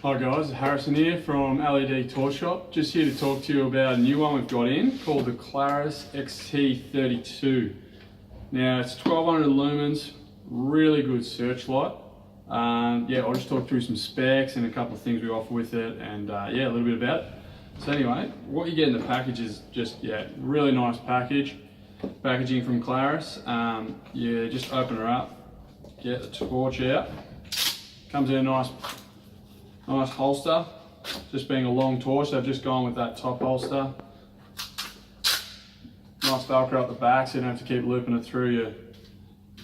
Hi guys, Harrison here from LED Tour Shop. Just here to talk to you about a new one we've got in called the Klarus XT32. Now it's 1200 lumens, really good searchlight. I'll just talk through some specs and a couple of things we offer with it, and a little bit about it. So anyway, what you get in the package is just really nice packaging from Klarus. You just open her up, get the torch out. Comes in a nice holster, just being a long torch. They've just gone with that top holster. Nice Velcro at the back, so you don't have to keep looping it through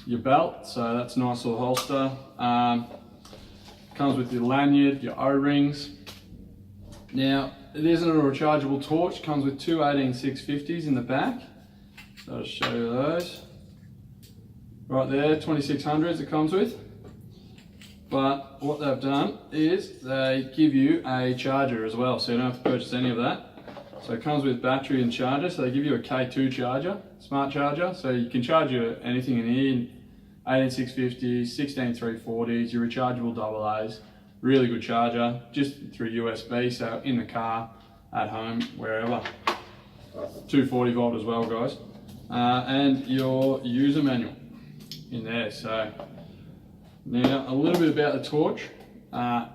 your belt. So that's a nice little holster. Comes with your lanyard, your O-rings. Now, it isn't a rechargeable torch. It comes with two 18650s in the back. So I'll show you those. Right there, 2600s it comes with. But what they've done is they give you a charger as well, so you don't have to purchase any of that. So it comes with battery and charger, so they give you a K2 charger, smart charger, so you can charge anything in here, 18650s, 16340s, your rechargeable AA's, really good charger, just through USB, so in the car, at home, wherever. 240 volt as well, guys. And your user manual in there. So now, a little bit about the torch. It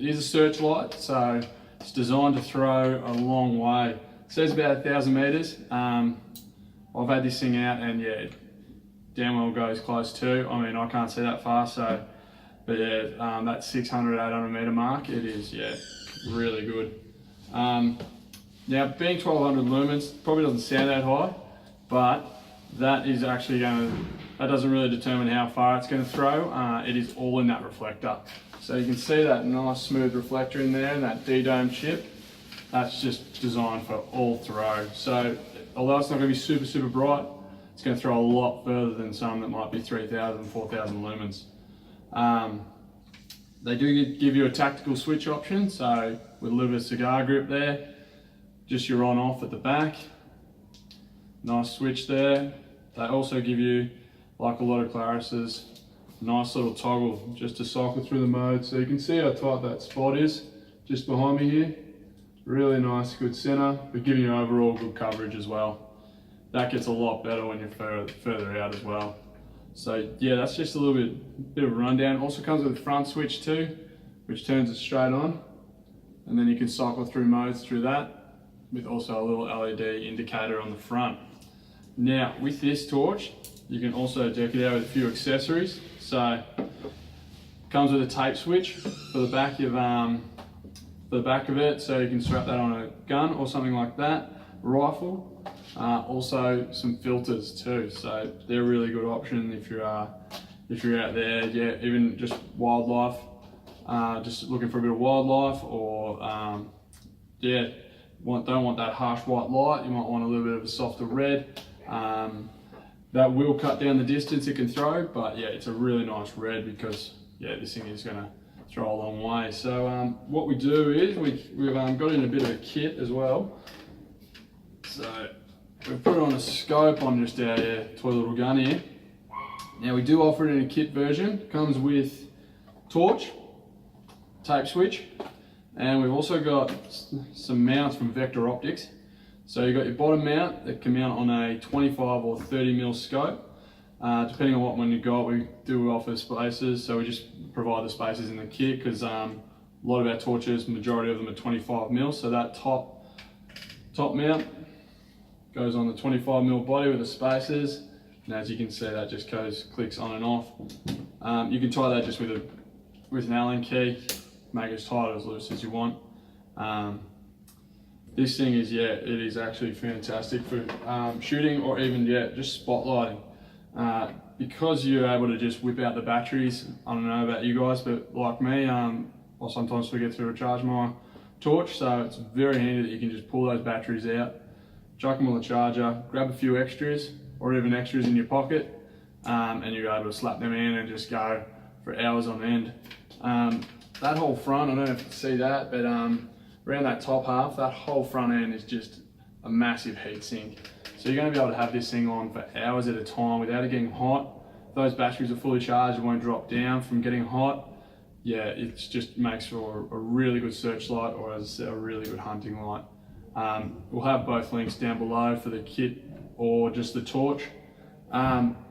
is a searchlight, so it's designed to throw a long way. It says about 1,000 meters. I've had this thing out, and damn well goes close to. I mean, I can't see that far, so, but that 600, 800 meter mark, it is, really good. Now, being 1200 lumens, probably doesn't sound that high, but that is actually that doesn't really determine how far it's going to throw. It is all in that reflector. So you can see that nice smooth reflector in there and that D-dome chip. That's just designed for all throw. So although it's not going to be super, super bright, it's going to throw a lot further than some that might be 3000, 4000 lumens. They do give you a tactical switch option, so with a little bit of cigar grip there, just your on off at the back. Nice switch there. They also give you, like a lot of Klarus's, nice little toggle just to cycle through the mode. So you can see how tight that spot is just behind me here. Really nice, good center, but giving you overall good coverage as well. That gets a lot better when you're further out as well. So that's just a little bit of a rundown. Also comes with a front switch too, which turns it straight on. And then you can cycle through modes through that, with also a little LED indicator on the front. Now, with this torch, you can also deck it out with a few accessories. So, comes with a tape switch for the back of it, so you can strap that on a gun or something like that. Rifle. Also some filters too, so they're a really good option if you're out there. Even just wildlife, just looking for a bit of wildlife, or don't want that harsh white light. You might want a little bit of a softer red. That will cut down the distance it can throw, but it's a really nice red because this thing is going to throw a long way. So what we do is we've got in a bit of a kit as well. So we've put on a scope on just our toy little gun here. Now we do offer it in a kit version. It comes with torch, tape switch, and we've also got some mounts from Vector Optics. So you've got your bottom mount that can mount on a 25 or 30 mil scope. Depending on what one you got, we do offer spacers, so we just provide the spacers in the kit because a lot of our torches, majority of them are 25 mil. So that top mount goes on the 25 mil body with the spacers, and as you can see, that just clicks on and off. You can tie that just with an Allen key, make it as tight or as loose as you want. This thing is, it is actually fantastic for shooting or even just spotlighting. Because you're able to just whip out the batteries. I don't know about you guys, but like me, I sometimes forget to recharge my torch, so it's very handy that you can just pull those batteries out, chuck them on the charger, grab a few extras or even extras in your pocket, and you're able to slap them in and just go for hours on end. That whole front, I don't know if you can see that, but around that top half, that whole front end is just a massive heat sink. So you're going to be able to have this thing on for hours at a time without it getting hot. If those batteries are fully charged, it won't drop down from getting hot. yeah, it just makes for a really good searchlight, or as I said, a really good hunting light. We'll have both links down below for the kit or just the torch.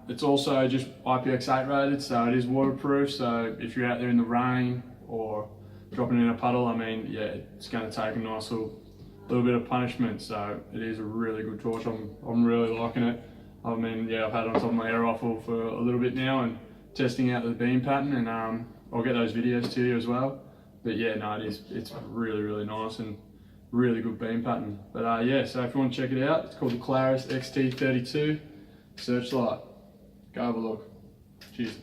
It's also just IPX8 rated, so it is waterproof, so if you're out there in the rain or dropping in a puddle, I mean, yeah, it's going to take a nice little bit of punishment, so it is a really good torch. I'm really liking it. I mean, yeah, I've had it on top of my air rifle for a little bit now and testing out the beam pattern, and I'll get those videos to you as well. But yeah, no, it's really nice and really good beam pattern. But yeah, so if you want to check it out, it's called the Klarus XT32 searchlight. Go have a look. Cheers.